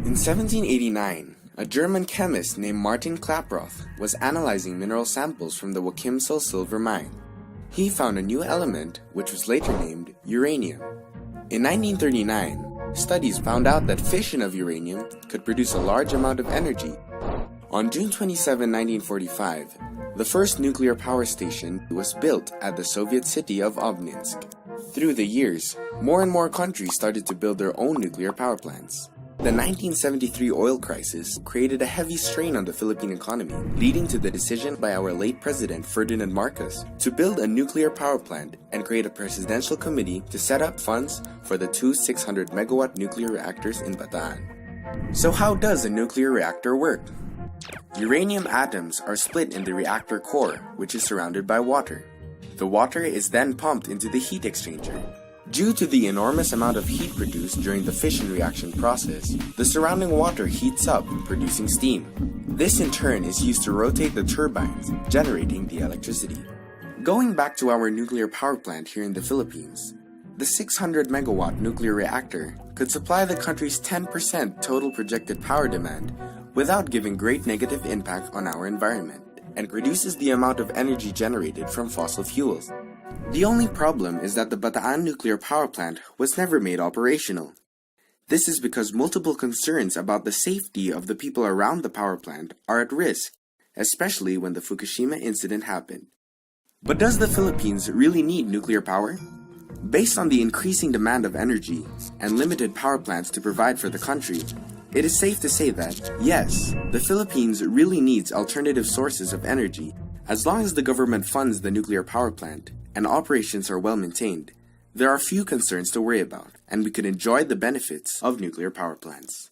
In 1789, a German chemist named Martin Klaproth was analyzing mineral samples from the Wakimsel silver mine. He found a new element which was later named uranium. In 1939, studies found out that fission of uranium could produce a large amount of energy. On June 27, 1945, the first nuclear power station was built at the Soviet city of Obninsk. Through the years, more and more countries started to build their own nuclear power plants. The 1973 oil crisis created a heavy strain on the Philippine economy, leading to the decision by our late President Ferdinand Marcos to build a nuclear power plant and create a presidential committee to set up funds for the two 600-megawatt nuclear reactors in Bataan. So how does a nuclear reactor work? Uranium atoms are split in the reactor core, which is surrounded by water. The water is then pumped into the heat exchanger. Due to the enormous amount of heat produced during the fission reaction process, the surrounding water heats up, producing steam. This in turn is used to rotate the turbines, generating the electricity. Going back to our nuclear power plant here in the Philippines, the 600-megawatt nuclear reactor could supply the country's 10% total projected power demand without giving great negative impact on our environment, and reduces the amount of energy generated from fossil fuels. The only problem is that the Bataan Nuclear Power Plant was never made operational. This is because multiple concerns about the safety of the people around the power plant are at risk, especially when the Fukushima incident happened. But does the Philippines really need nuclear power? Based on the increasing demand of energy and limited power plants to provide for the country, it is safe to say that, yes, the Philippines really needs alternative sources of energy as long as the government funds the nuclear power plant and operations are well maintained. There are few concerns to worry about, and we can enjoy the benefits of nuclear power plants.